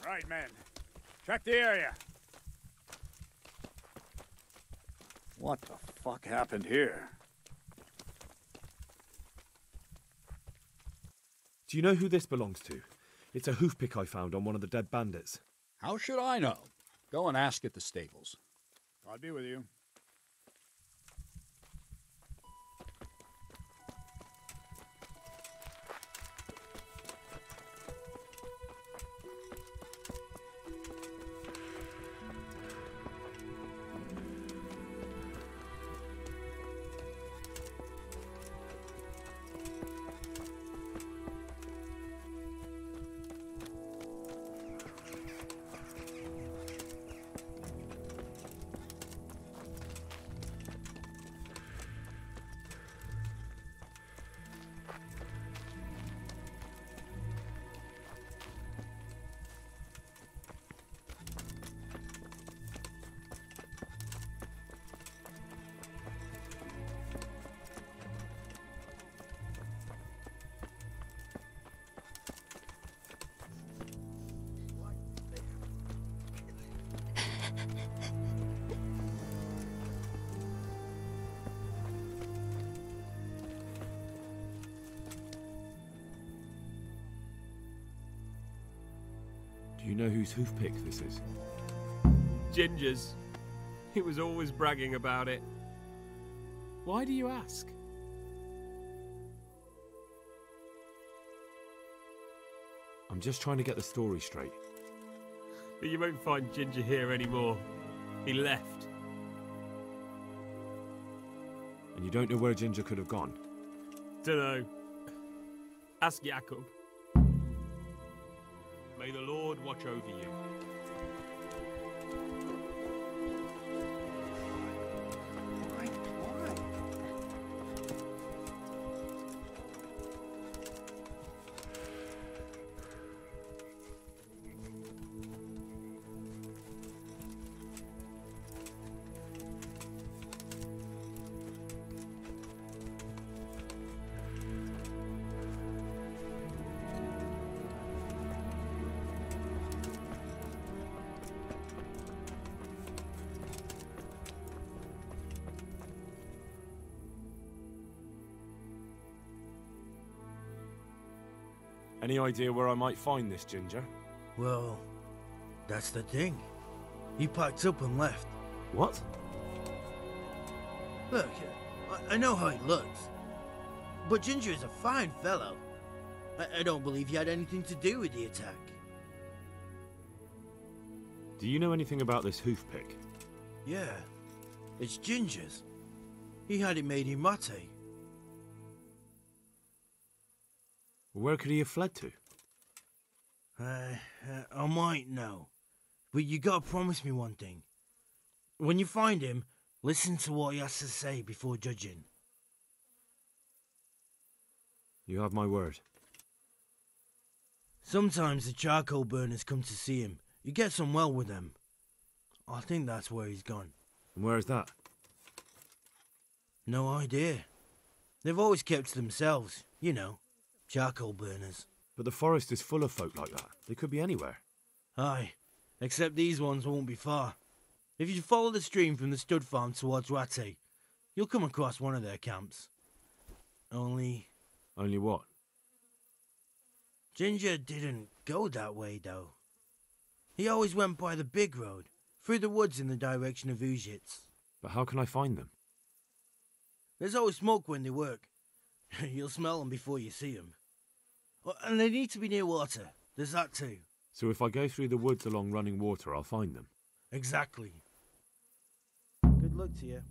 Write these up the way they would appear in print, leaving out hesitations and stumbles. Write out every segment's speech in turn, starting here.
Right, men. Check the area. What the fuck happened here? Do you know who this belongs to? It's a hoofpick I found on one of the dead bandits. How should I know? Go and ask at the stables. I'll be with you. Do you know whose hoofpick this is? Ginger's. He was always bragging about it. Why do you ask? I'm just trying to get the story straight. But you won't find Ginger here anymore. He left. And you don't know where Ginger could have gone? Dunno. Ask Jakob. May the Lord watch over you. Any idea where I might find this Ginger? Well, that's the thing. He packed up and left. What? Look, I know how he looks. But Ginger is a fine fellow. I don't believe he had anything to do with the attack. Do you know anything about this hoofpick? Yeah, it's Ginger's. He had it made in Mate. Where could he have fled to? I might know. But you gotta promise me one thing. When you find him, listen to what he has to say before judging. You have my word. Sometimes the charcoal burners come to see him. You get some well with them. I think that's where he's gone. And where is that? No idea. They've always kept to themselves, you know. Charcoal burners. But the forest is full of folk like that. They could be anywhere. Aye, except these ones won't be far. If you follow the stream from the stud farm towards Rate, you'll come across one of their camps. Only what? Ginger didn't go that way, though. He always went by the big road, through the woods in the direction of Ujits. But how can I find them? There's always smoke when they work. You'll smell them before you see them. And they need to be near water. There's that too. So if I go through the woods along running water, I'll find them? Exactly. Good luck to you.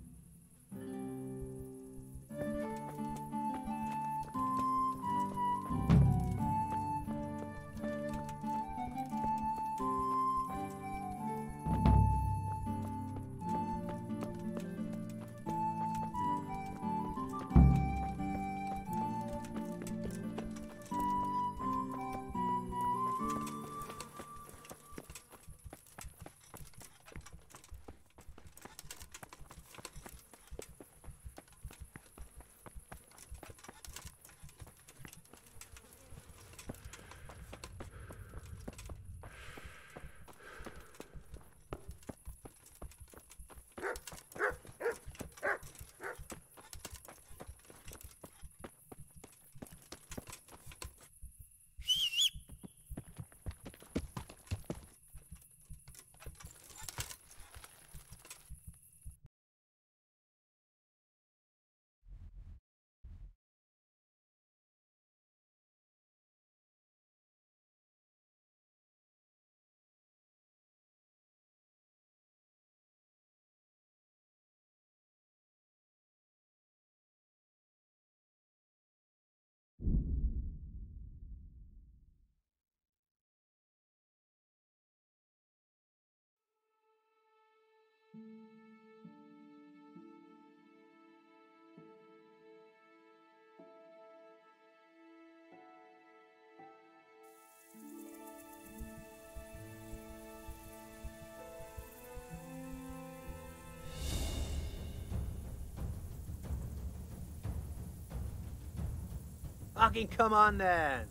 Fucking come on then.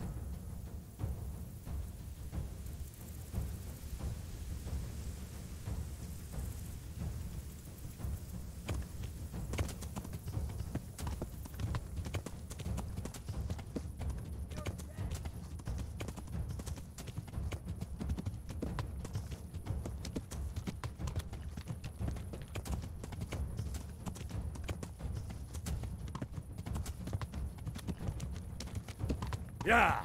Yeah.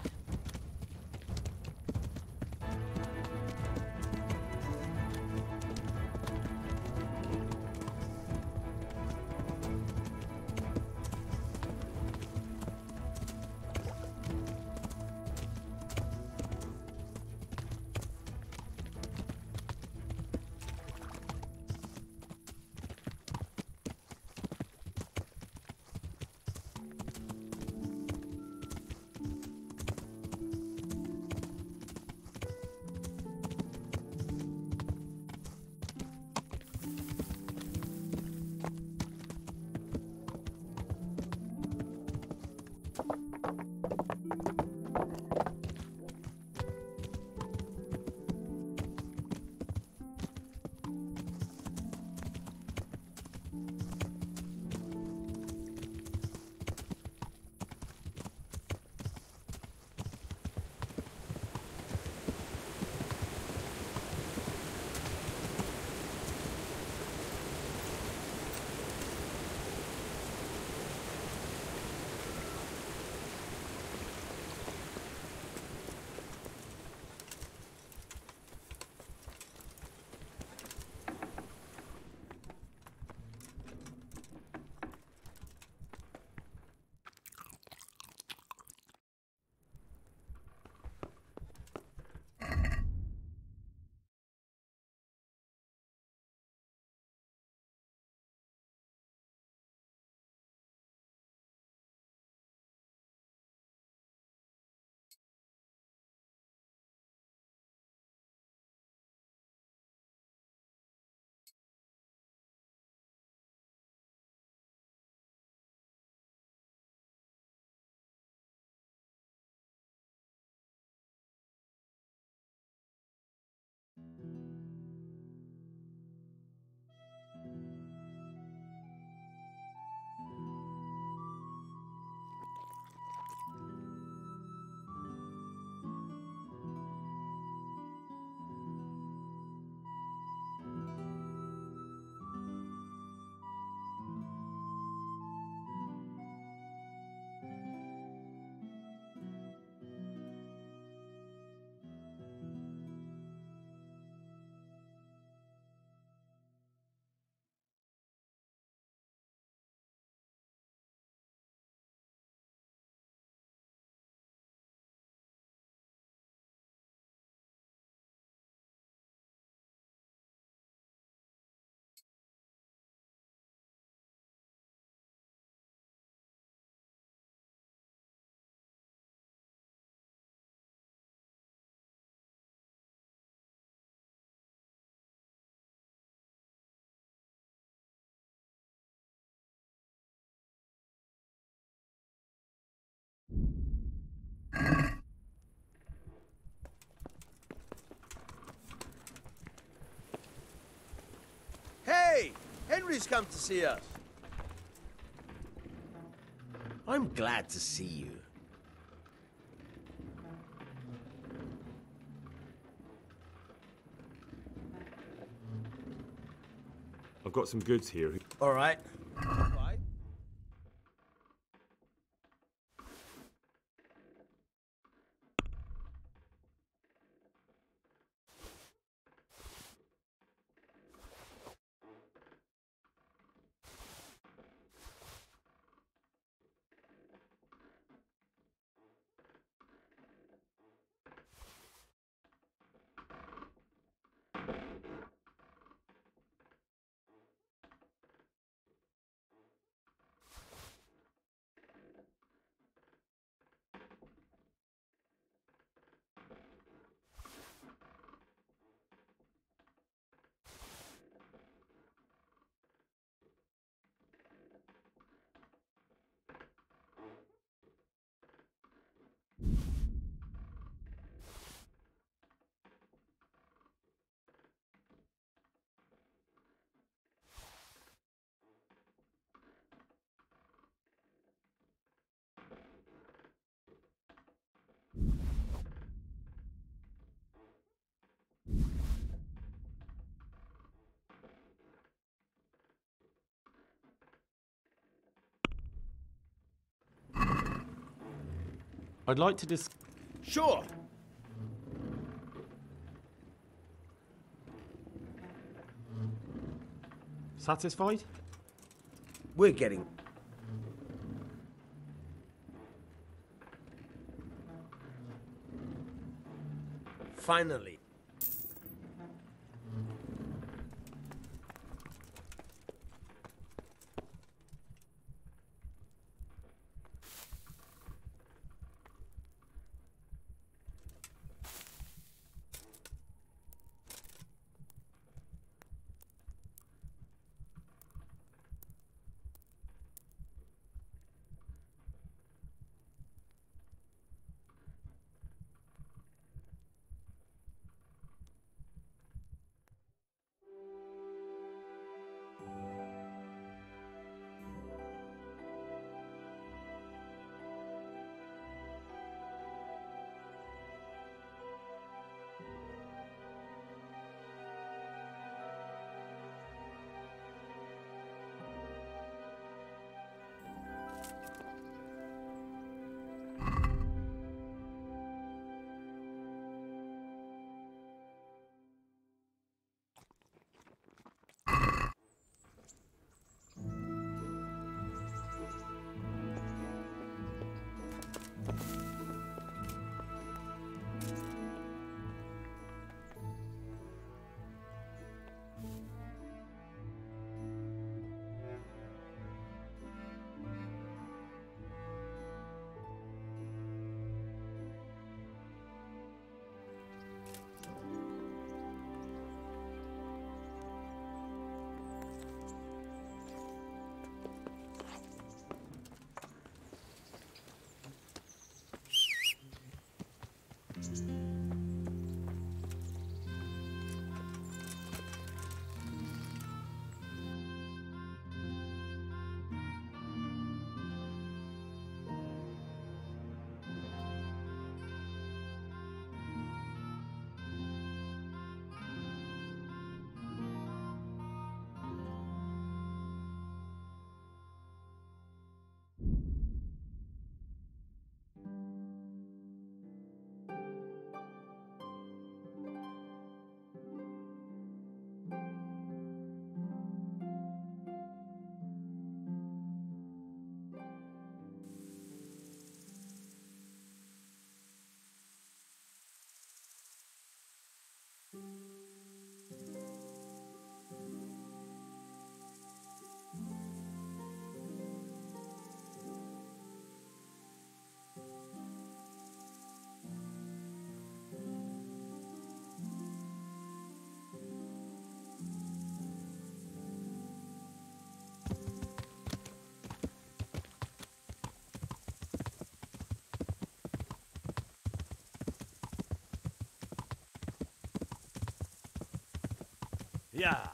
Hey! Henry's come to see us. I'm glad to see you. I've got some goods here. All right. I'd like to Sure. Satisfied? We're getting... Finally. Yeah.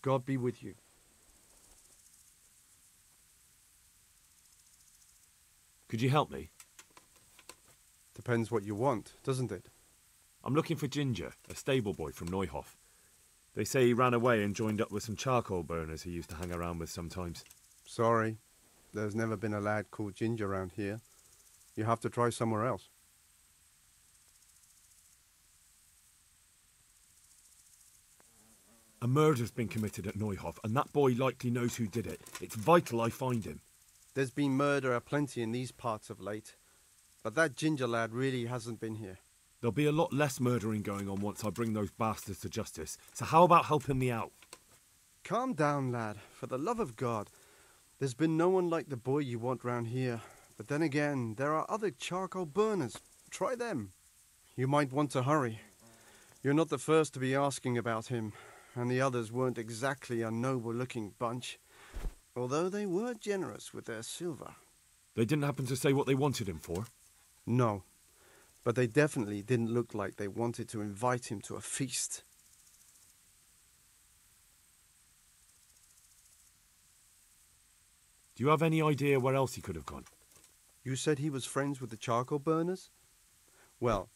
God be with you. Could you help me? Depends what you want, doesn't it? I'm looking for Ginger, a stable boy from Neuhof. They say he ran away and joined up with some charcoal burners he used to hang around with sometimes. Sorry, there's never been a lad called Ginger around here. You have to try somewhere else. A murder's been committed at Neuhof, and that boy likely knows who did it. It's vital I find him. There's been murder aplenty in these parts of late, but that Ginger lad really hasn't been here. There'll be a lot less murdering going on once I bring those bastards to justice, so how about helping me out? Calm down, lad, for the love of God. There's been no one like the boy you want round here, but then again, there are other charcoal burners. Try them. You might want to hurry. You're not the first to be asking about him, and the others weren't exactly a noble-looking bunch, although they were generous with their silver. They didn't happen to say what they wanted him for? No, but they definitely didn't look like they wanted to invite him to a feast. Do you have any idea where else he could have gone? You said he was friends with the charcoal burners? Well,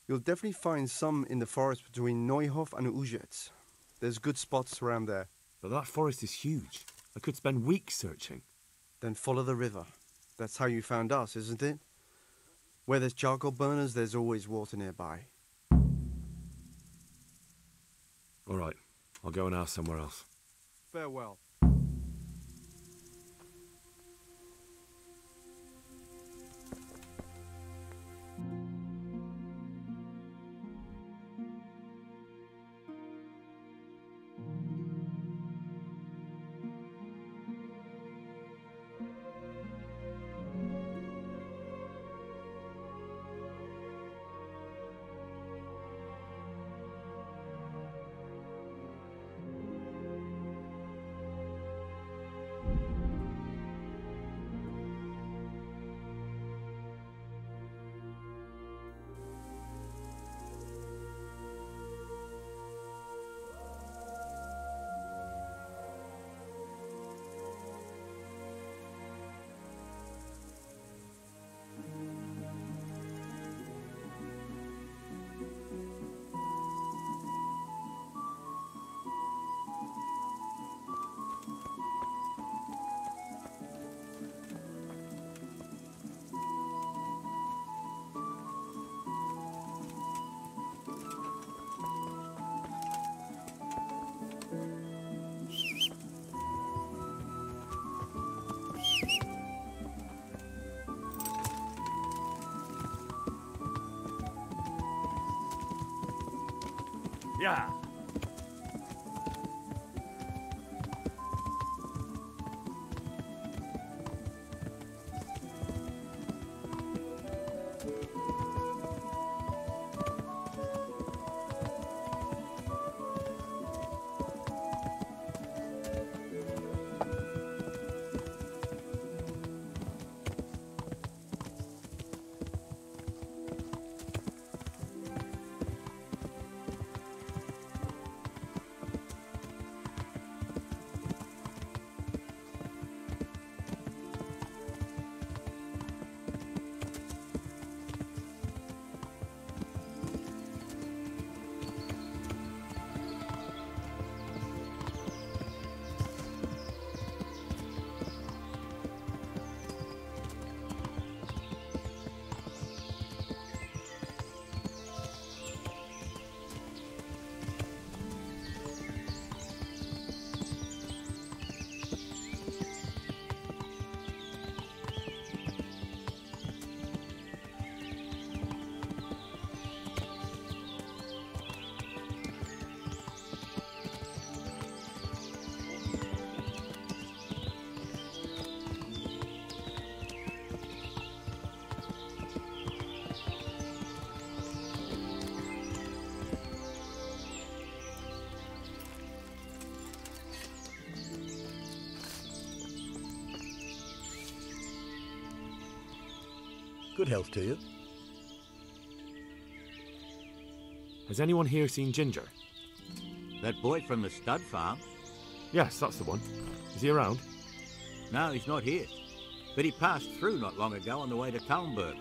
you'll definitely find some in the forest between Neuhof and Ujetz. There's good spots around there. But that forest is huge. I could spend weeks searching. Then follow the river. That's how you found us, isn't it? Where there's charcoal burners, there's always water nearby. All right, I'll go and ask somewhere else. Farewell. Yeah. Good health to you. Has anyone here seen Ginger? That boy from the stud farm? Yes, that's the one. Is he around? No, he's not here. But he passed through not long ago on the way to Talmberg.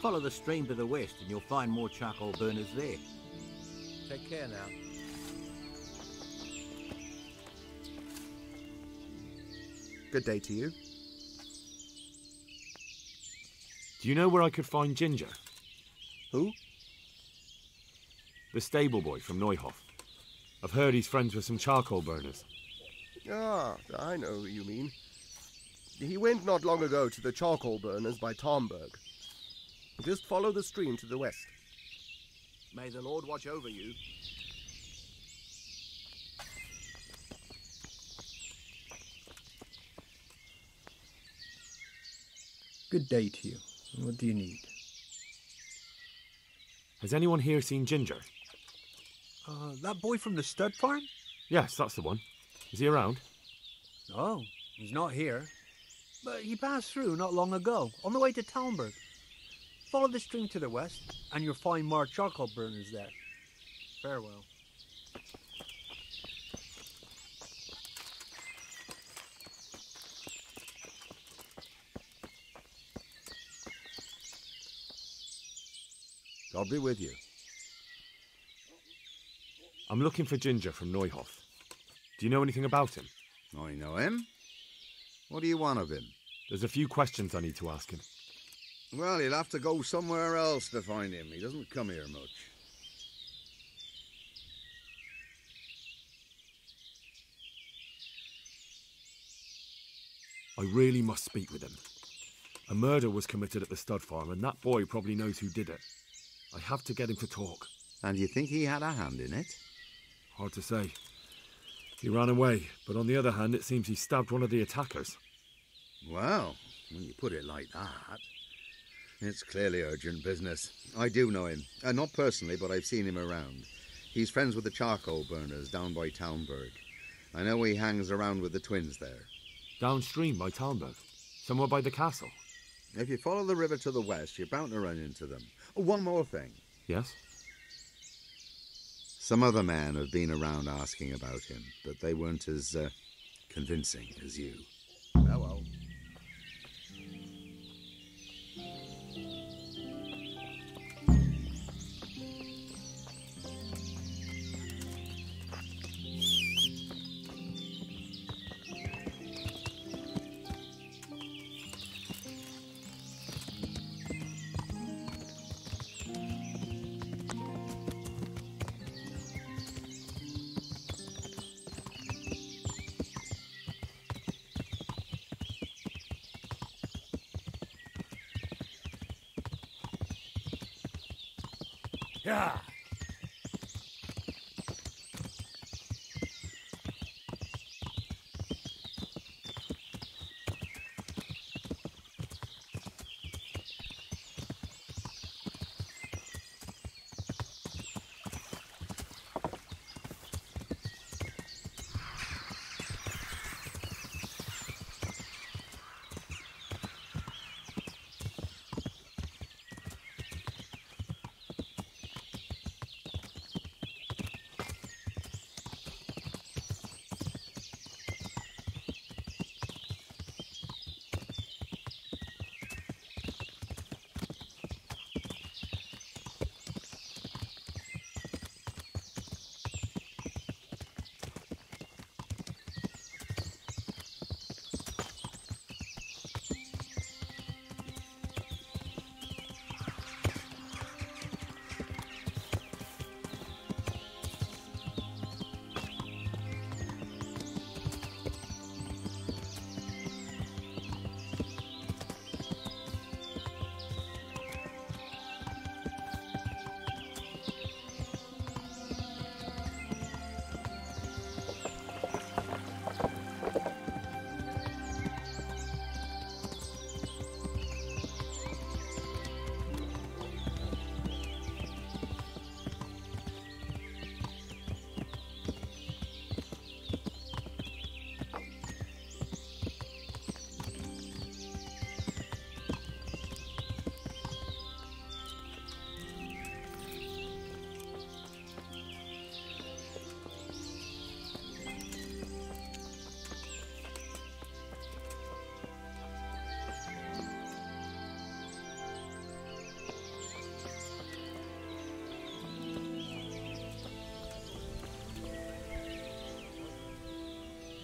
Follow the stream to the west and you'll find more charcoal burners there. Take care now. Good day to you. Do you know where I could find Ginger? Who? The stable boy from Neuhof. I've heard he's friends with some charcoal burners. Ah, I know who you mean. He went not long ago to the charcoal burners by Talmberg. Just follow the stream to the west. May the Lord watch over you. Good day to you. What do you need? Has anyone here seen Ginger? That boy from the stud farm? Yes, that's the one. Is he around? No, he's not here. But he passed through not long ago, on the way to Talmberg. Follow the stream to the west, and you'll find more charcoal burners there. Farewell. God be with you. I'm looking for Ginger from Neuhof. Do you know anything about him? I know him. What do you want of him? There's a few questions I need to ask him. Well, you'll have to go somewhere else to find him. He doesn't come here much. I really must speak with him. A murder was committed at the stud farm, and that boy probably knows who did it. I have to get him to talk. And you think he had a hand in it? Hard to say. He ran away, but on the other hand, it seems he stabbed one of the attackers. Well, when you put it like that, it's clearly urgent business. I do know him. Not personally, but I've seen him around. He's friends with the charcoal burners down by Talmberg. I know he hangs around with the twins there. Downstream by Talmberg? Somewhere by the castle? If you follow the river to the west, you're bound to run into them. Oh, one more thing. Yes? Some other men have been around asking about him, but they weren't as convincing as you. Well. Yeah.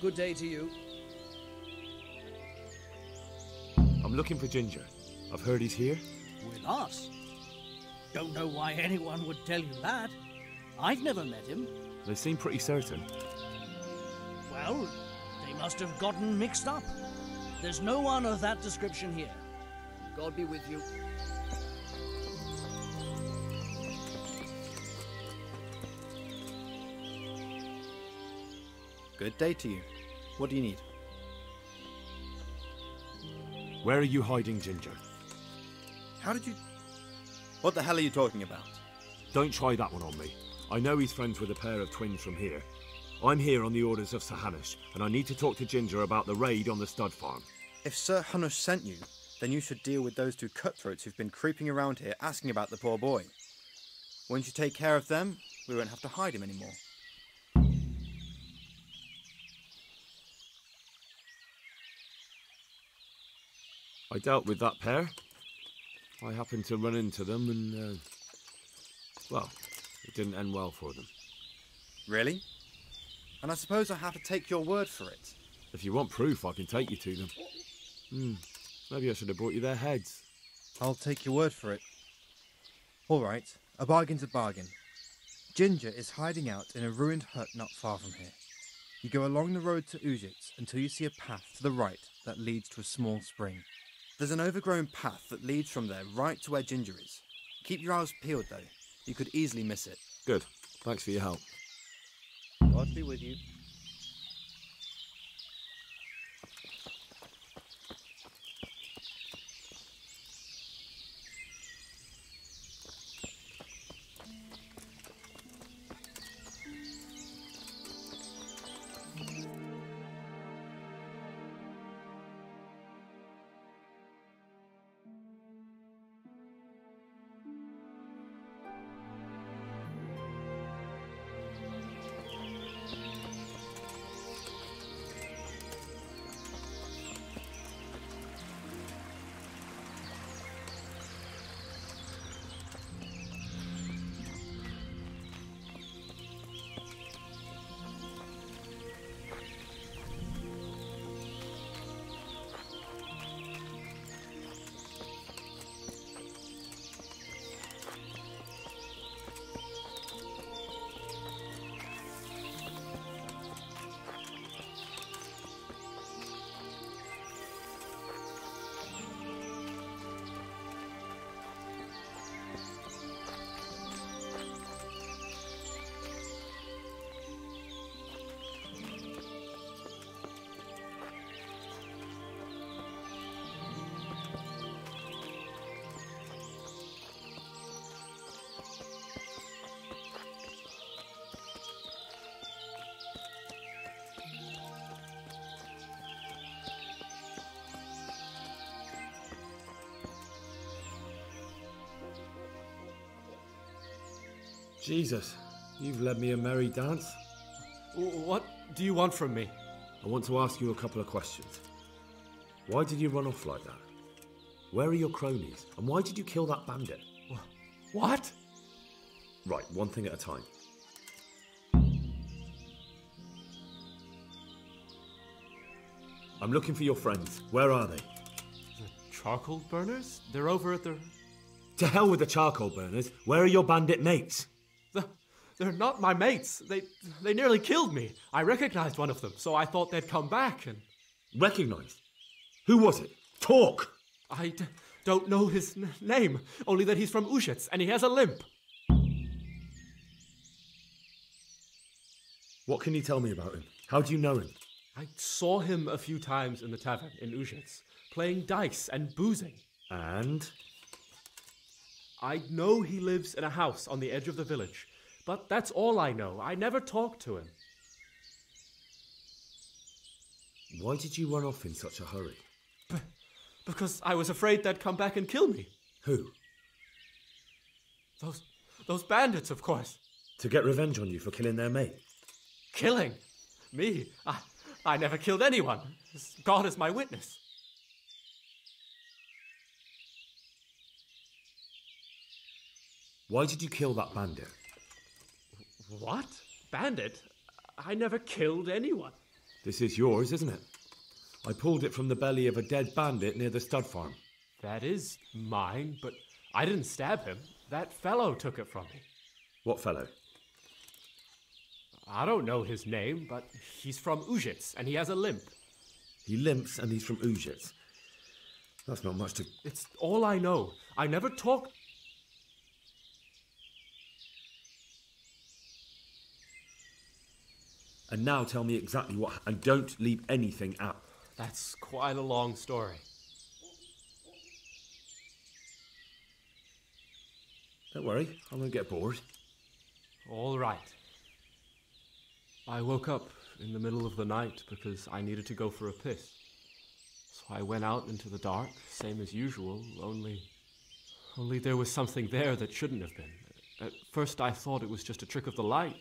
Good day to you. I'm looking for Ginger. I've heard he's here. With us? Don't know why anyone would tell you that. I've never met him. They seem pretty certain. Well, they must have gotten mixed up. There's no one of that description here. God be with you. Good day to you. What do you need? Where are you hiding Ginger? How did you... What the hell are you talking about? Don't try that one on me. I know he's friends with a pair of twins from here. I'm here on the orders of Sir Hanush, and I need to talk to Ginger about the raid on the stud farm. If Sir Hanush sent you, then you should deal with those two cutthroats who've been creeping around here asking about the poor boy. Once you take care of them, we won't have to hide him anymore. I dealt with that pair. I happened to run into them and, well, it didn't end well for them. Really? And I suppose I have to take your word for it. If you want proof, I can take you to them. Maybe I should have brought you their heads. I'll take your word for it. All right, a bargain's a bargain. Ginger is hiding out in a ruined hut not far from here. You go along the road to Ujits until you see a path to the right that leads to a small spring. There's an overgrown path that leads from there right to where Ginger is. Keep your eyes peeled, though. You could easily miss it. Good. Thanks for your help. God be with you. Jesus, you've led me a merry dance. What do you want from me? I want to ask you a couple of questions. Why did you run off like that? Where are your cronies? And why did you kill that bandit? What? Right, one thing at a time. I'm looking for your friends. Where are they? The charcoal burners? They're over at the... To hell with the charcoal burners. Where are your bandit mates? They're not my mates. They nearly killed me. I recognized one of them, so I thought they'd come back and... Recognized? Who was it? Talk! I don't know his name, only that he's from Ujits and he has a limp. What can you tell me about him? How do you know him? I saw him a few times in the tavern in Ujits, playing dice and boozing. And? I know he lives in a house on the edge of the village, but that's all I know. I never talked to him. Why did you run off in such a hurry? Because I was afraid they'd come back and kill me. Who? Those bandits, of course. To get revenge on you for killing their mate? Killing? Me? I never killed anyone. God is my witness. Why did you kill that bandit? What? Bandit? I never killed anyone. This is yours, isn't it? I pulled it from the belly of a dead bandit near the stud farm. That is mine, but I didn't stab him. That fellow took it from me. What fellow? I don't know his name, but he's from Ujits, and he has a limp. He limps and he's from Ujits. That's not much to... It's all I know. I never talked... And now tell me exactly what... And don't leave anything out. That's quite a long story. Don't worry, I won't get bored. All right. I woke up in the middle of the night because I needed to go for a piss. So I went out into the dark, same as usual, only there was something there that shouldn't have been. At first I thought it was just a trick of the light,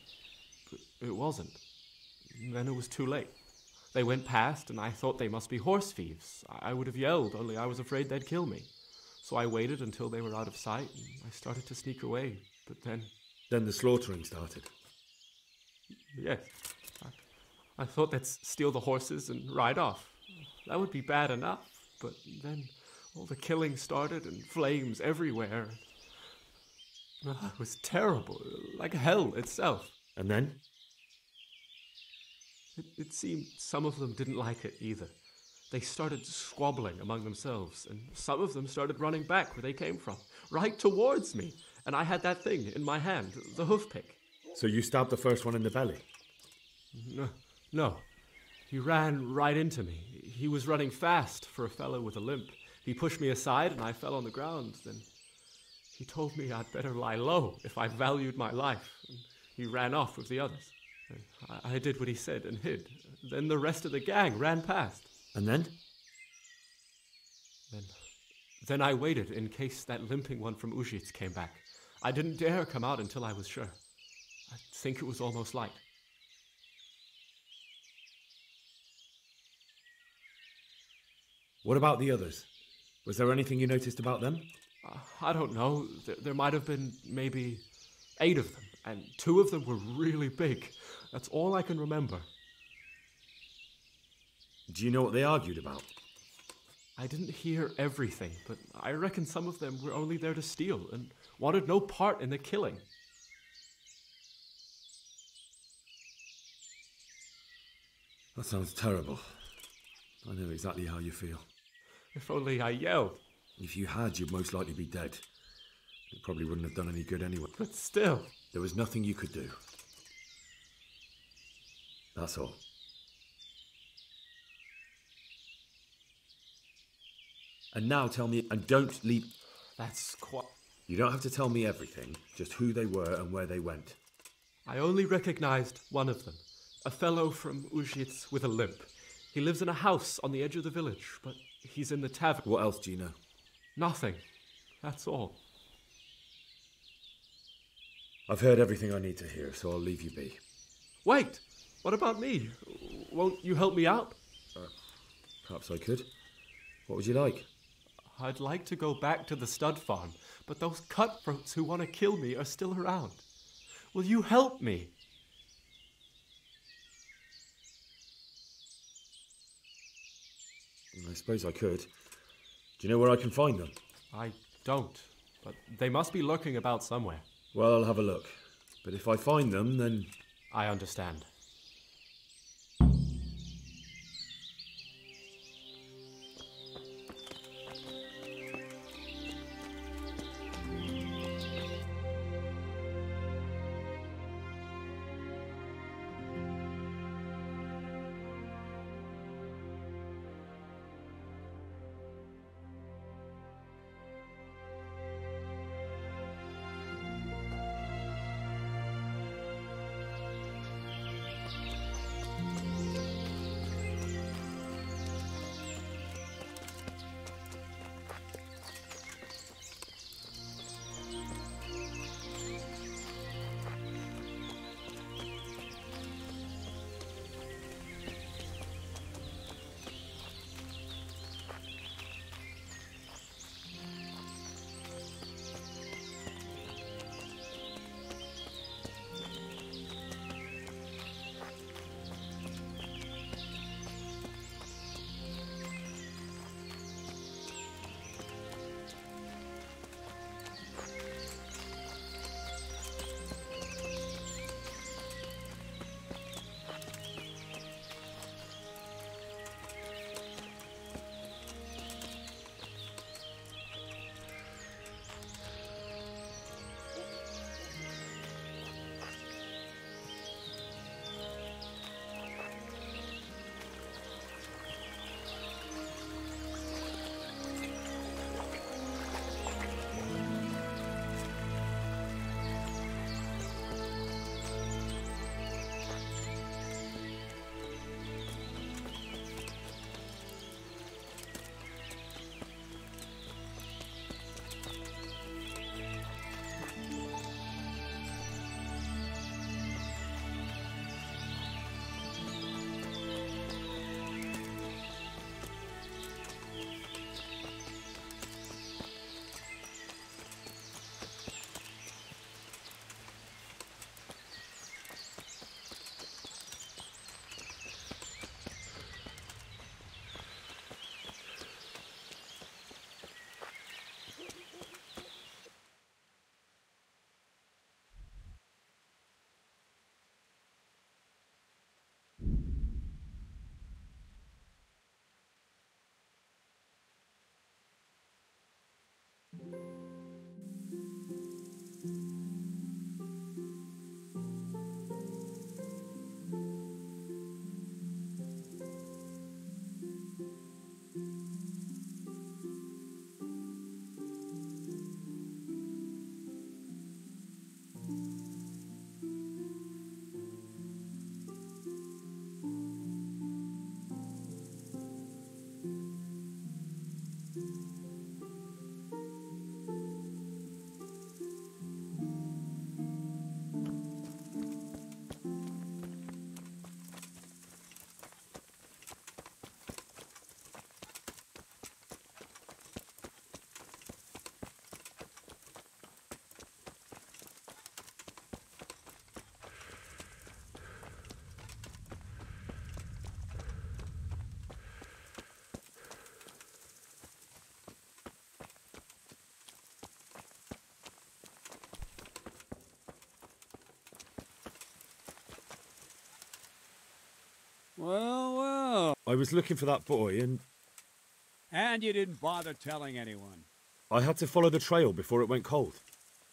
but it wasn't. Then it was too late. They went past and I thought they must be horse thieves. I would have yelled, only I was afraid they'd kill me. So I waited until they were out of sight and I started to sneak away, but then... Then the slaughtering started. Yes. I thought they'd steal the horses and ride off. That would be bad enough, but then all the killing started and flames everywhere. It was terrible, like hell itself. And then? It seemed some of them didn't like it either. They started squabbling among themselves, and some of them started running back where they came from, right towards me. And I had that thing in my hand, the hoof pick. So you stabbed the first one in the belly? No. He ran right into me. He was running fast for a fellow with a limp. He pushed me aside and I fell on the ground. Then he told me I'd better lie low if I valued my life. And he ran off with the others. I did what he said and hid. Then the rest of the gang ran past. And then? Then I waited in case that limping one from Ujits came back. I didn't dare come out until I was sure. I think it was almost light. What about the others? Was there anything you noticed about them? I don't know. There might have been maybe 8 of them, and 2 of them were really big. That's all I can remember. Do you know what they argued about? I didn't hear everything, but I reckon some of them were only there to steal and wanted no part in the killing. That sounds terrible. I know exactly how you feel. If only I yelled. If you had, you'd most likely be dead. It probably wouldn't have done any good anyway. But still. There was nothing you could do. That's all. And now tell me, and don't leave... That's quite... You don't have to tell me everything, just who they were and where they went. I only recognized one of them. A fellow from Ujits with a limp. He lives in a house on the edge of the village, but he's in the tavern. What else do you know? Nothing. That's all. I've heard everything I need to hear, so I'll leave you be. Wait! What about me? Won't you help me out? Perhaps I could. What would you like? I'd like to go back to the stud farm, but those cutthroats who want to kill me are still around. Will you help me? I suppose I could. Do you know where I can find them? I don't, but they must be lurking about somewhere. Well, I'll have a look. But if I find them, then... I understand. Well, well. I was looking for that boy and And you didn't bother telling anyone. I had to follow the trail before it went cold.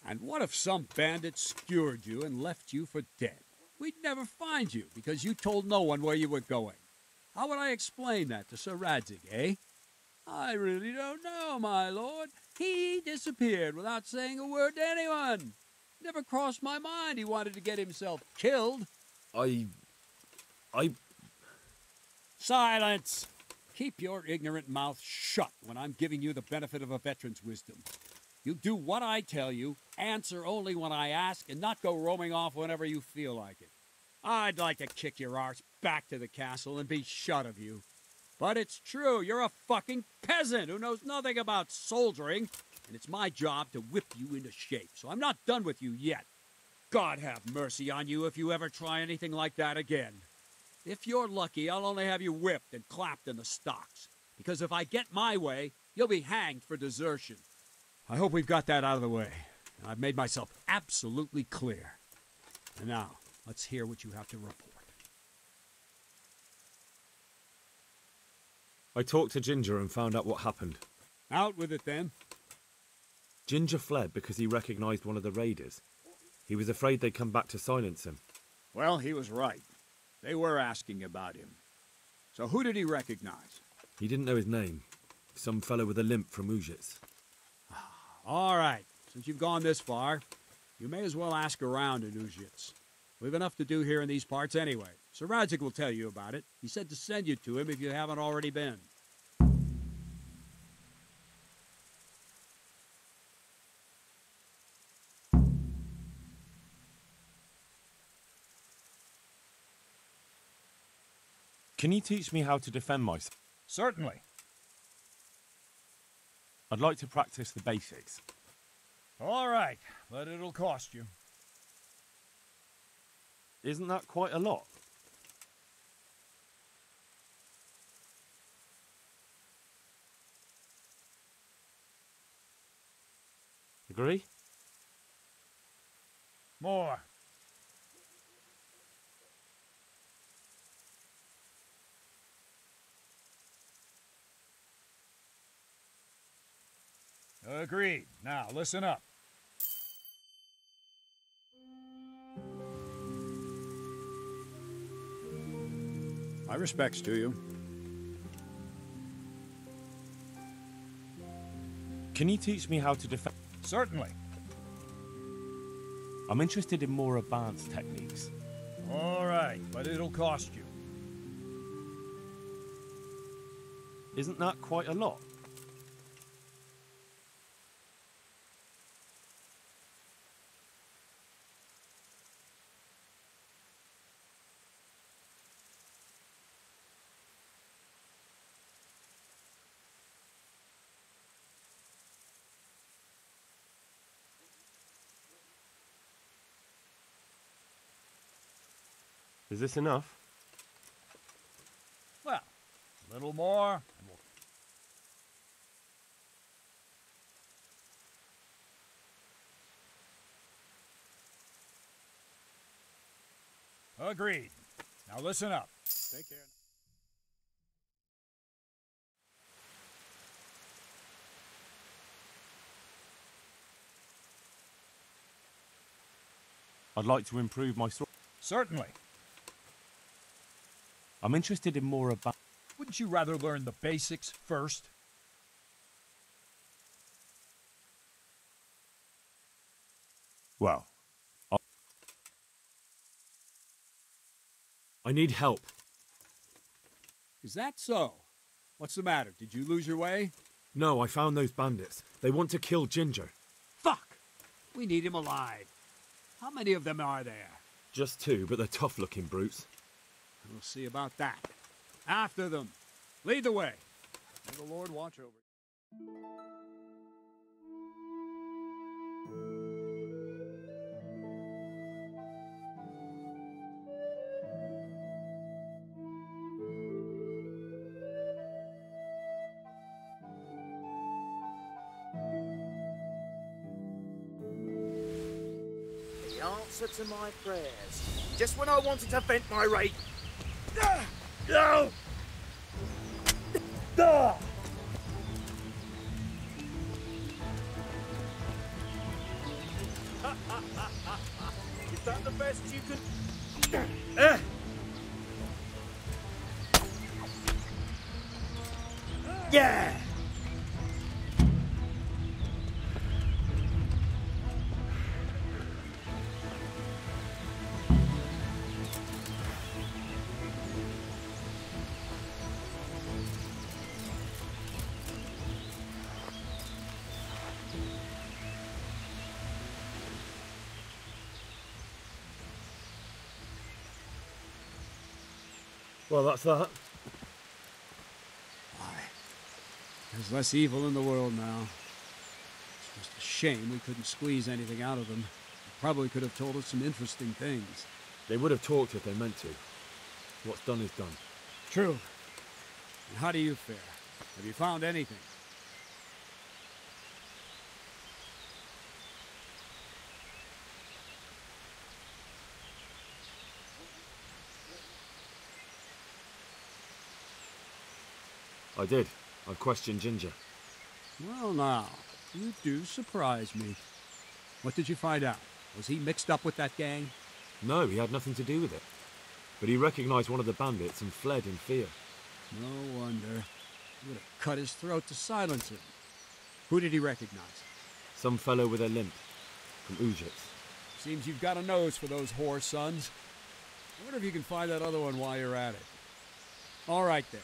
And what if some bandit skewered you and left you for dead? We'd never find you because you told no one where you were going. How would I explain that to Sir Radzig, eh? I really don't know, my lord. He disappeared without saying a word to anyone. Never crossed my mind he wanted to get himself killed. I... Silence! Keep your ignorant mouth shut when I'm giving you the benefit of a veteran's wisdom. You do what I tell you, answer only when I ask, and not go roaming off whenever you feel like it. I'd like to kick your arse back to the castle and be shut of you. But it's true, you're a fucking peasant who knows nothing about soldiering, and it's my job to whip you into shape, so I'm not done with you yet. God have mercy on you if you ever try anything like that again. If you're lucky, I'll only have you whipped and clapped in the stocks, because if I get my way, you'll be hanged for desertion. I hope we've got that out of the way, and I've made myself absolutely clear. And now, let's hear what you have to report. I talked to Ginger and found out what happened. Out with it, then. Ginger fled because he recognized one of the raiders. He was afraid they'd come back to silence him. Well, he was right. They were asking about him. So who did he recognize? He didn't know his name. Some fellow with a limp from Ujits. All right. Since you've gone this far, you may as well ask around in Ujits. We've enough to do here in these parts anyway. Sir Radzig will tell you about it. He said to send you to him if you haven't already been. Can you teach me how to defend myself? Certainly. I'd like to practice the basics. All right, but it'll cost you. Isn't that quite a lot? Agree? More. Agreed. Now, listen up. My respects to you. Can you teach me how to defend? Certainly. I'm interested in more advanced techniques. All right, but it'll cost you. Isn't that quite a lot? Is this enough? Well, a little more, and we'll... Agreed. Now listen up. Take care. I'd like to improve my sword. Certainly. I'm interested in more about... Wouldn't you rather learn the basics first? Well, I need help. Is that so? What's the matter? Did you lose your way? No, I found those bandits. They want to kill Ginger. Fuck! We need him alive. How many of them are there? Just 2, but they're tough-looking brutes. We'll see about that. After them. Lead the way. May the Lord watch over you. The answer to my prayers. Just when I wanted to vent my rage. No! Is that the best you could... Yeah! Well, that's that. There's less evil in the world now. It's just a shame we couldn't squeeze anything out of them. They probably could have told us some interesting things. They would have talked if they meant to. What's done is done. True. And how do you fare? Have you found anything? I did. I've questioned Ginger. Well, now, you do surprise me. What did you find out? Was he mixed up with that gang? No, he had nothing to do with it. But he recognized one of the bandits and fled in fear. No wonder. He would have cut his throat to silence him. Who did he recognize? Some fellow with a limp. From Ujits. Seems you've got a nose for those whore sons. I wonder if you can find that other one while you're at it. All right, then.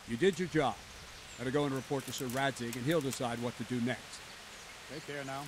You did your job. Better go and report to Sir Radzig, and he'll decide what to do next. Take care now.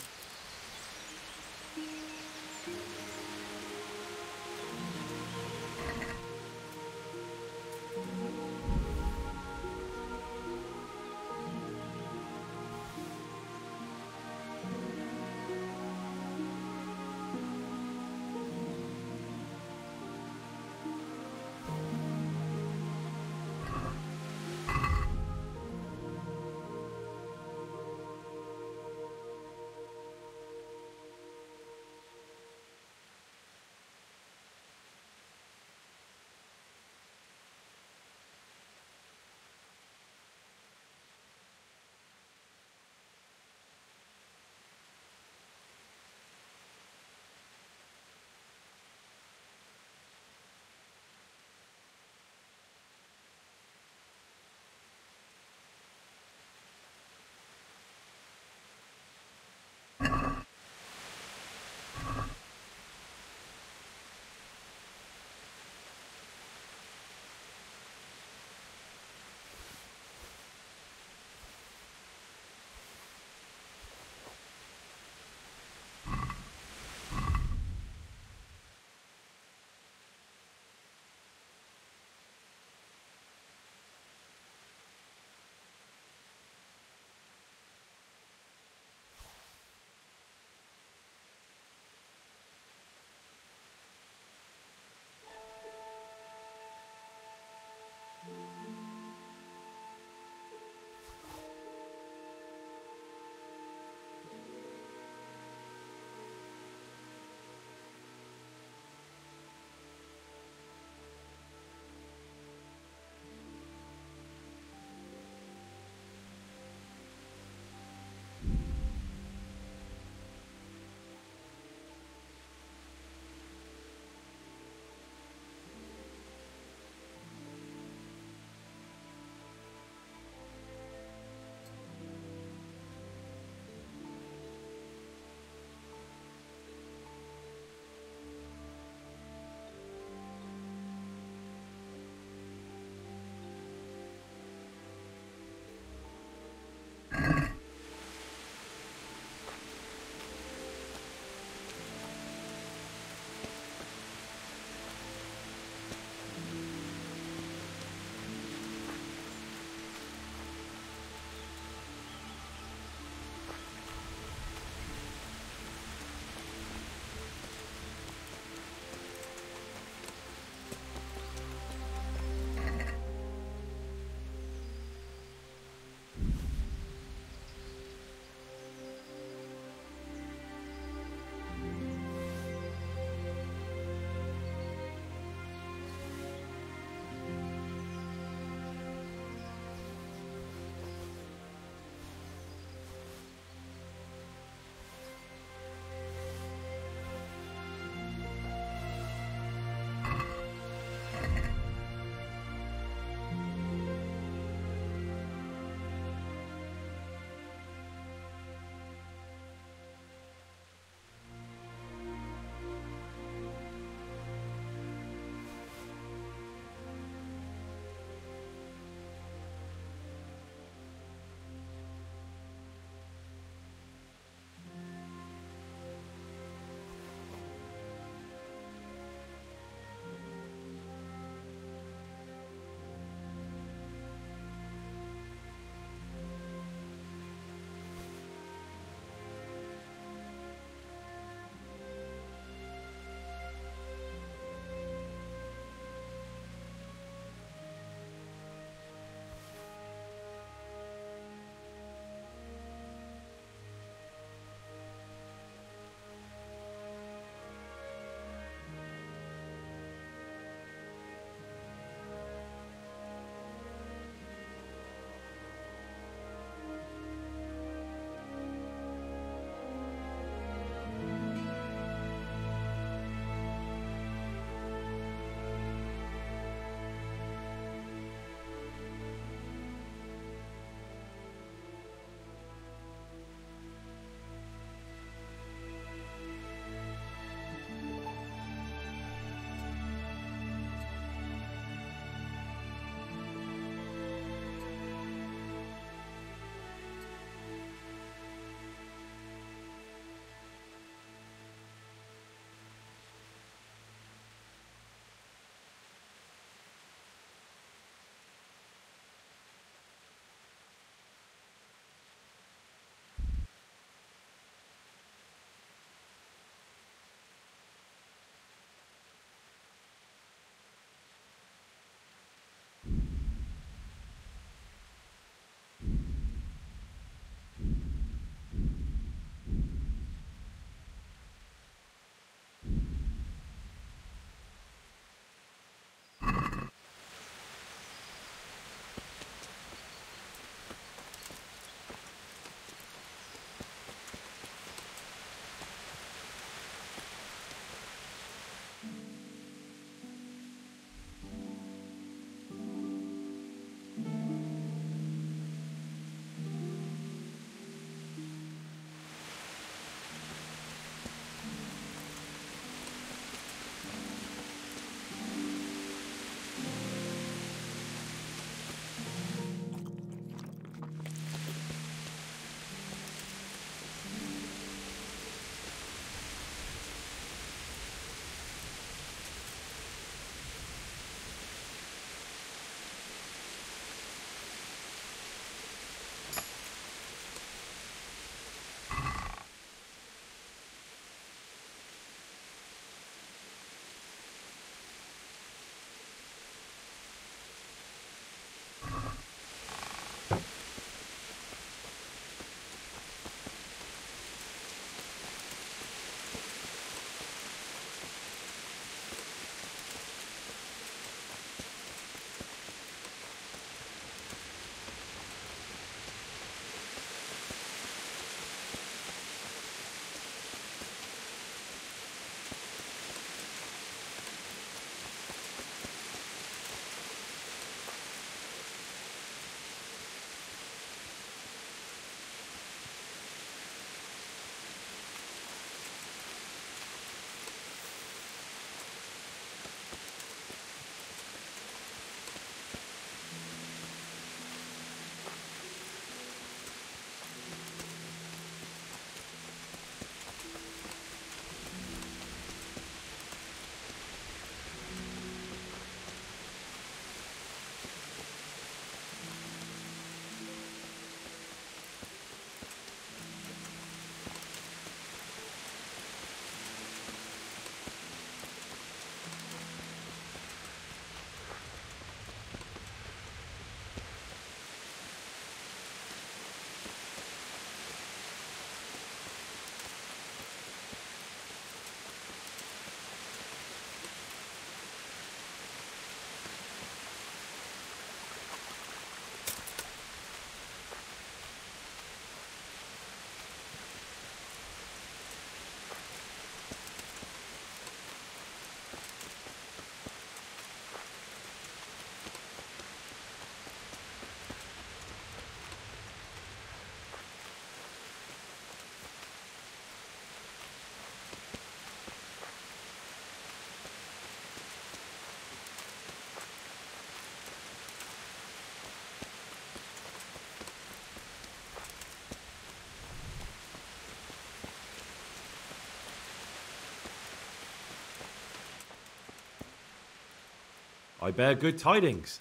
I bear good tidings.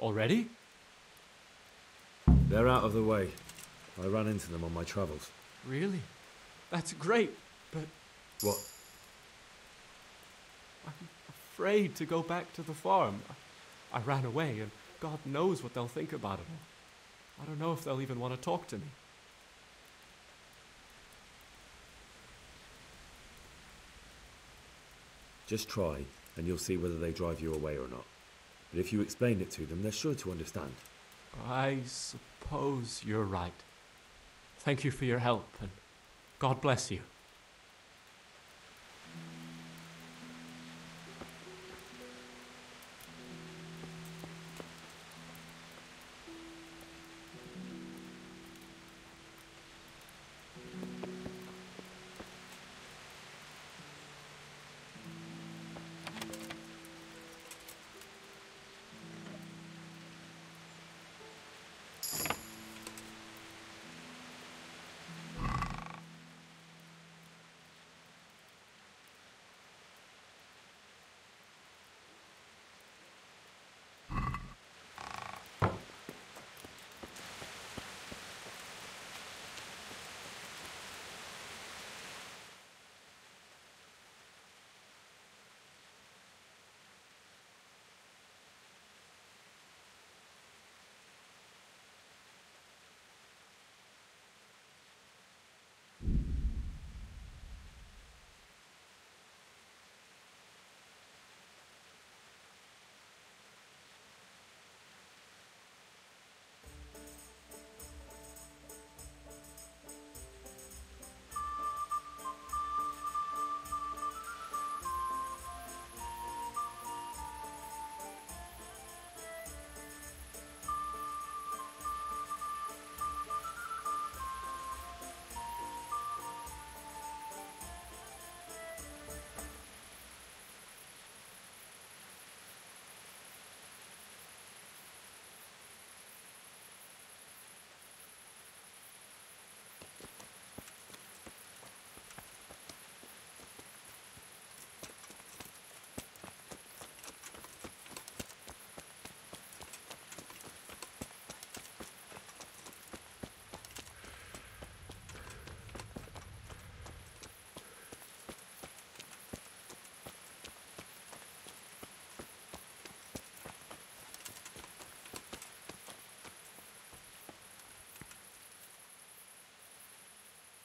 Already? They're out of the way. I ran into them on my travels. Really? That's great, but... What? I'm afraid to go back to the farm. I ran away, and God knows what they'll think about it all. I don't know if they'll even want to talk to me. Just try, and you'll see whether they drive you away or not. But if you explain it to them, they're sure to understand. I suppose you're right. Thank you for your help, and God bless you.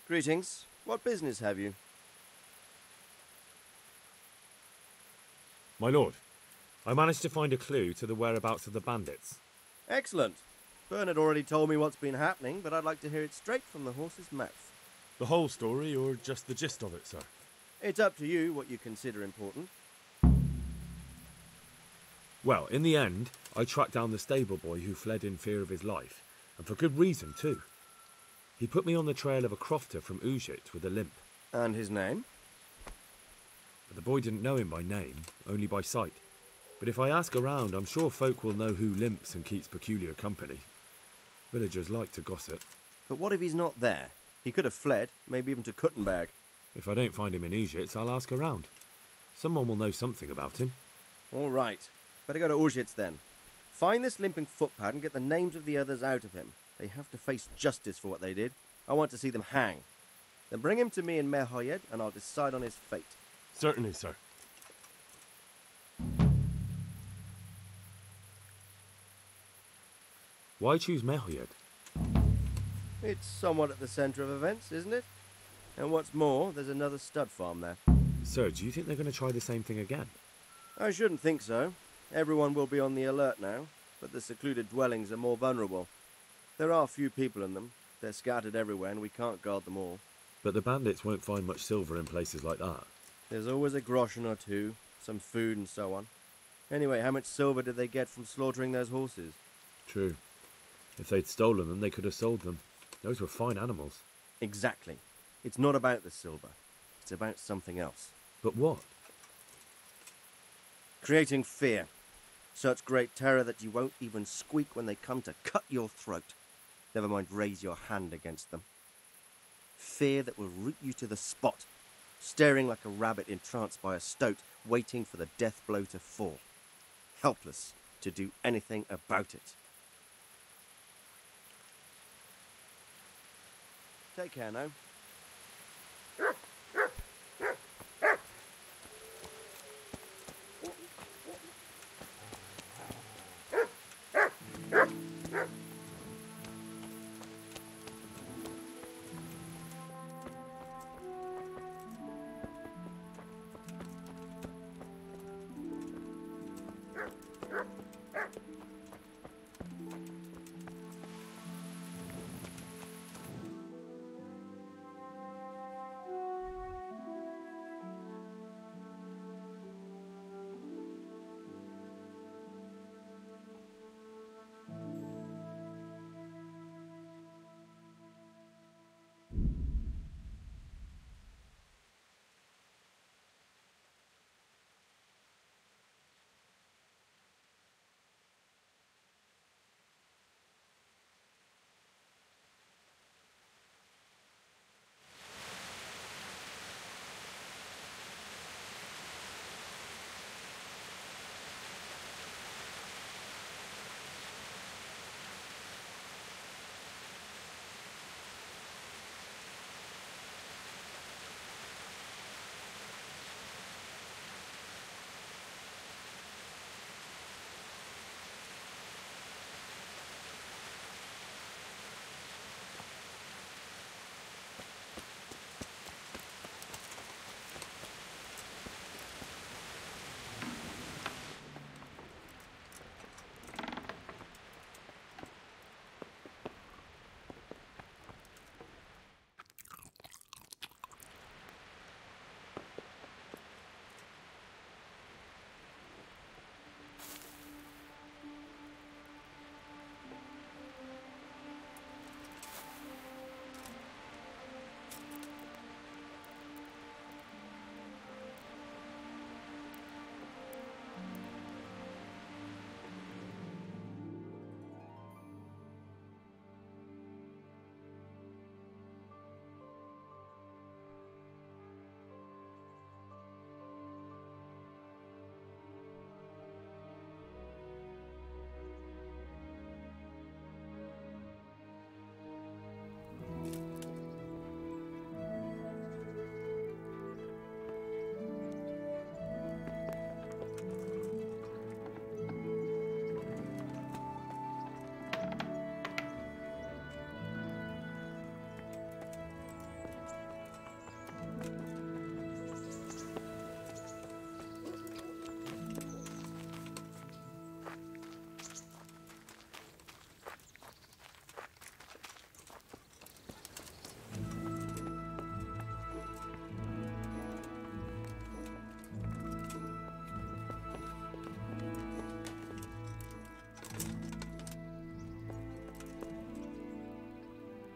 Greetings. What business have you? My lord, I managed to find a clue to the whereabouts of the bandits. Excellent. Bernard already told me what's been happening, but I'd like to hear it straight from the horse's mouth. The whole story, or just the gist of it, sir? It's up to you what you consider important. Well, in the end, I tracked down the stable boy who fled in fear of his life, and for good reason, too. He put me on the trail of a crofter from Ujit with a limp. And his name? But the boy didn't know him by name, only by sight. But if I ask around, I'm sure folk will know who limps and keeps peculiar company. Villagers like to gossip. But what if he's not there? He could have fled, maybe even to Kuttenberg. If I don't find him in Ujit, I'll ask around. Someone will know something about him. All right. Better go to Ujit then. Find this limping footpad and get the names of the others out of him. They have to face justice for what they did. I want to see them hang. Then bring him to me in Mehoyed and I'll decide on his fate. Certainly, sir. Why choose Mehoyed? It's somewhat at the centre of events, isn't it? And what's more, there's another stud farm there. Sir, do you think they're going to try the same thing again? I shouldn't think so. Everyone will be on the alert now, but the secluded dwellings are more vulnerable. There are few people in them. They're scattered everywhere and we can't guard them all. But the bandits won't find much silver in places like that. There's always a groschen or two, some food and so on. Anyway, how much silver did they get from slaughtering those horses? True. If they'd stolen them, they could have sold them. Those were fine animals. Exactly. It's not about the silver. It's about something else. But what? Creating fear. Such great terror that you won't even squeak when they come to cut your throat. Never mind raise your hand against them. Fear that will root you to the spot, staring like a rabbit entranced by a stoat, waiting for the death blow to fall. helpless to do anything about it. Take care now.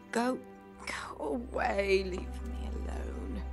Go away, leave me alone.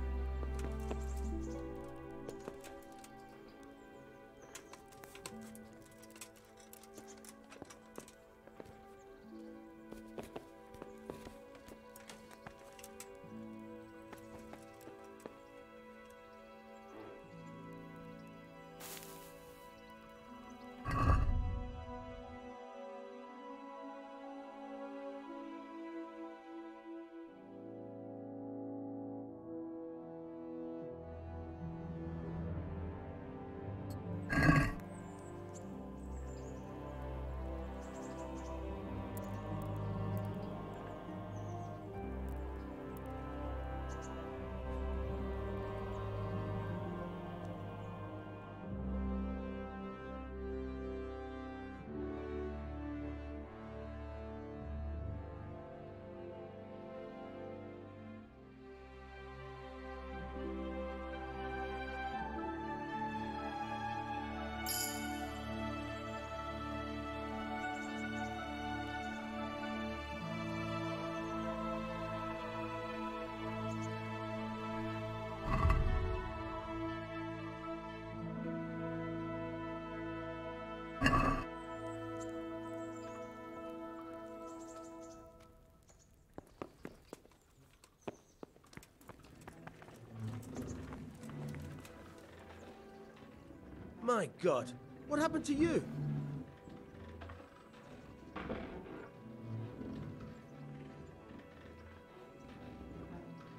My God, What happened to you?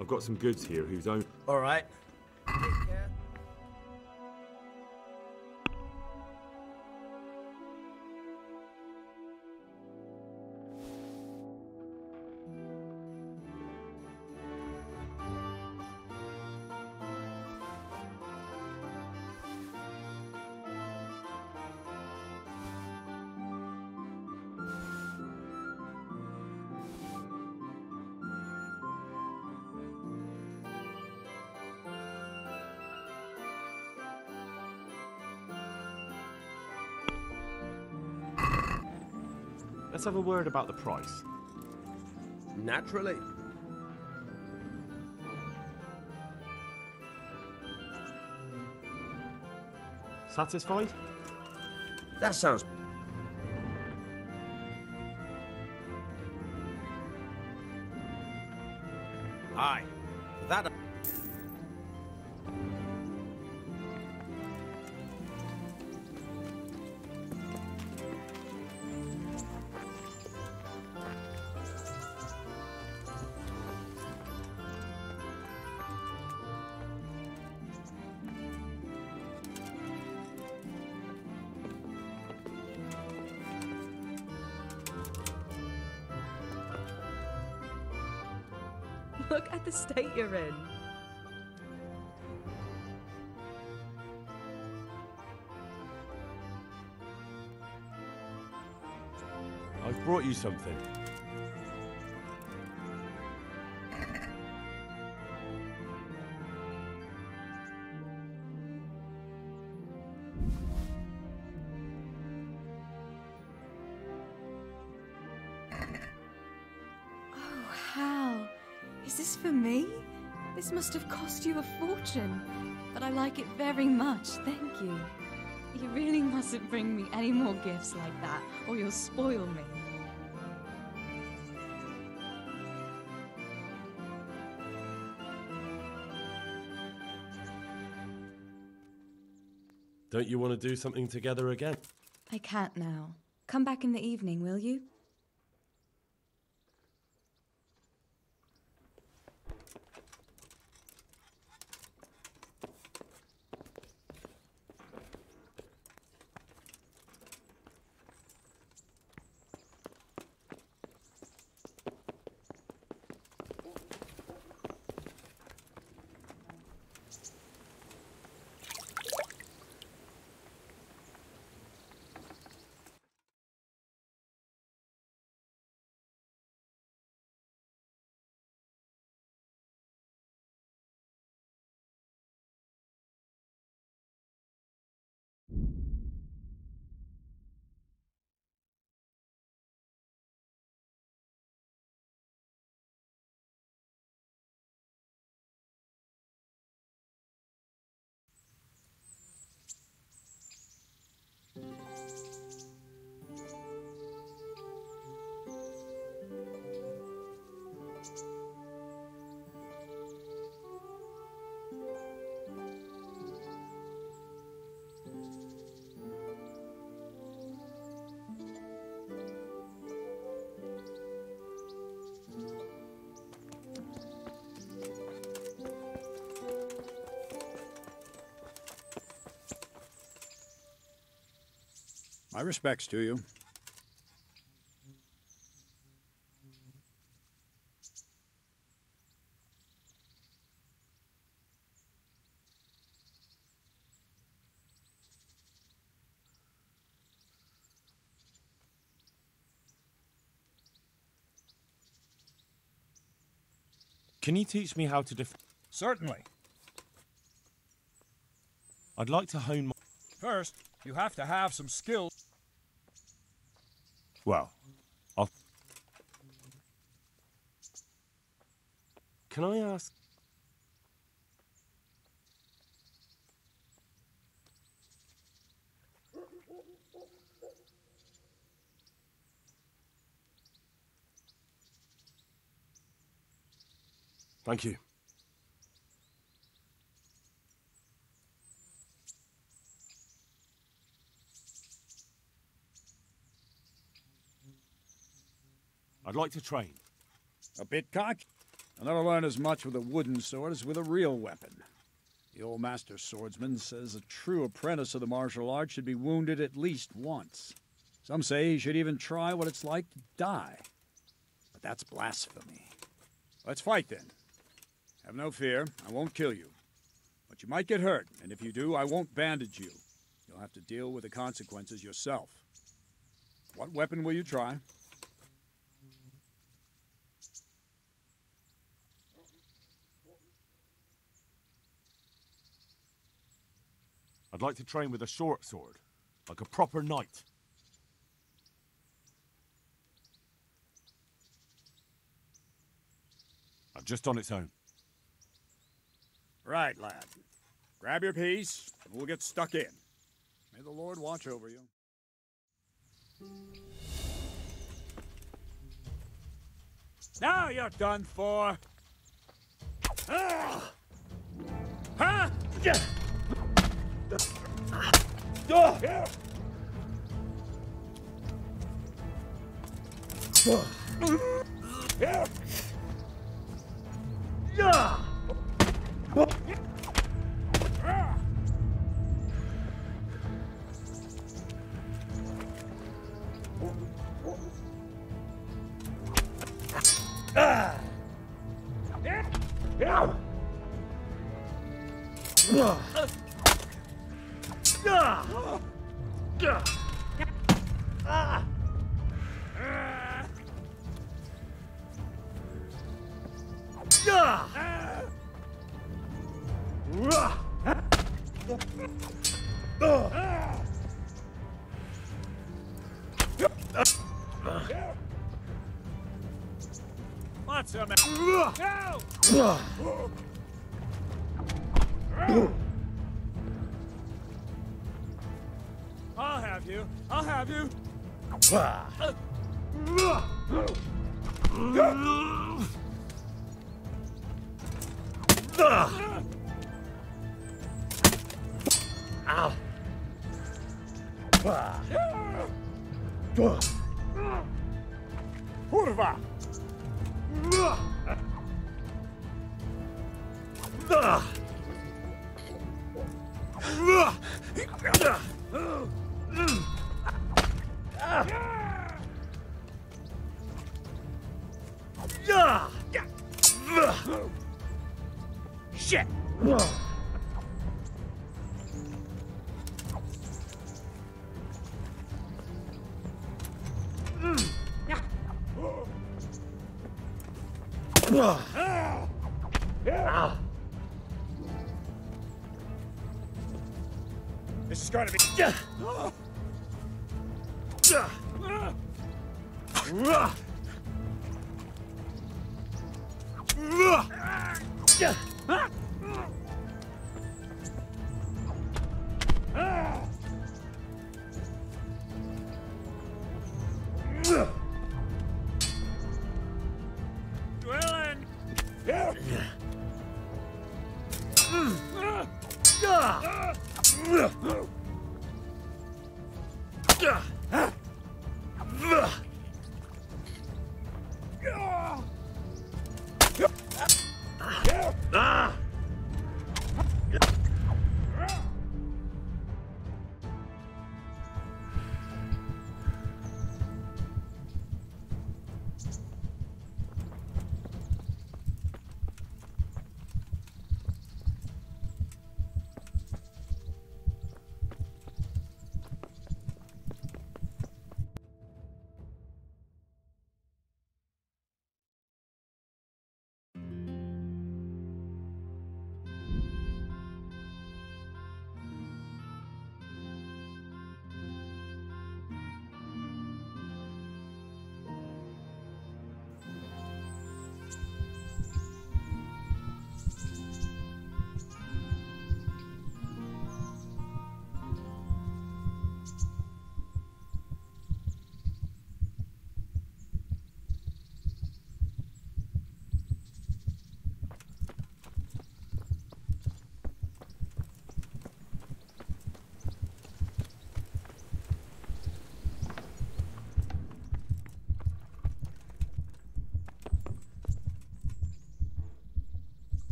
I've got some goods here whose own... All right. Let's have a word about the price. Naturally. Satisfied? That sounds... Aye. That... Look at the state you're in. I've brought you something. Oh, Hal. Is this for me? This must have cost you a fortune. But I like it very much, thank you. You really mustn't bring me any more gifts like that, or you'll spoil me. Don't you want to do something together again? I can't now. Come back in the evening, will you? My respects to you. Can you teach me how to Certainly. I'd like to hone my... First, you have to have some skill. Well, I'll... Can I ask... Thank you. like to train. A bit cocky? I'll never learn as much with a wooden sword as with a real weapon. The old master swordsman says a true apprentice of the martial art should be wounded at least once. Some say he should even try what it's like to die. But that's blasphemy. Let's fight then. Have no fear, I won't kill you. But you might get hurt, and if you do, I won't bandage you. You'll have to deal with the consequences yourself. What weapon will you try? I'd like to train with a short sword, like a proper knight. I'm just on its own. Right, lad. Grab your piece, and we'll get stuck in. May the Lord watch over you. Now you're done for. Ah! Huh? Yeah. What's the matter? I'll have you. I'll have you. Ow. Kurwa! Shit! This is going to be.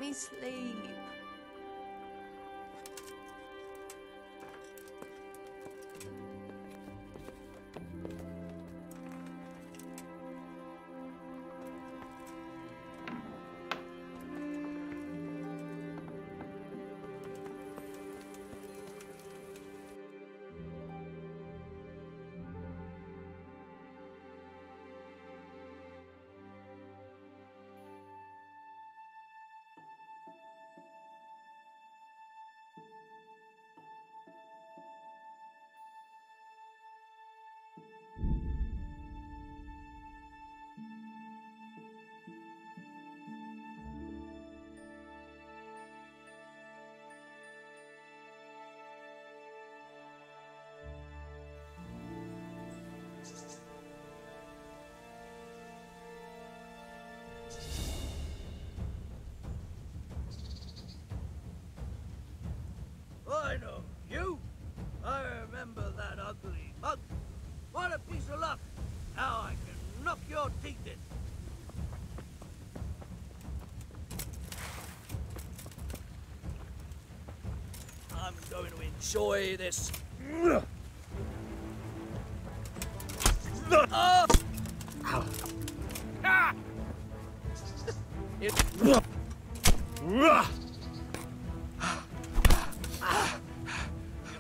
me sleep. I know you. I remember that ugly mug. What a piece of luck. Now I can knock your teeth in. I'm going to enjoy this. Ah!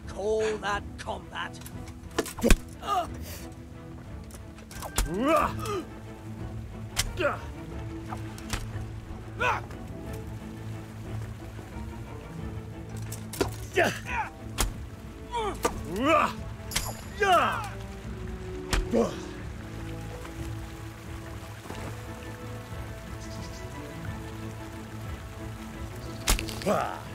Call that combat? Ah!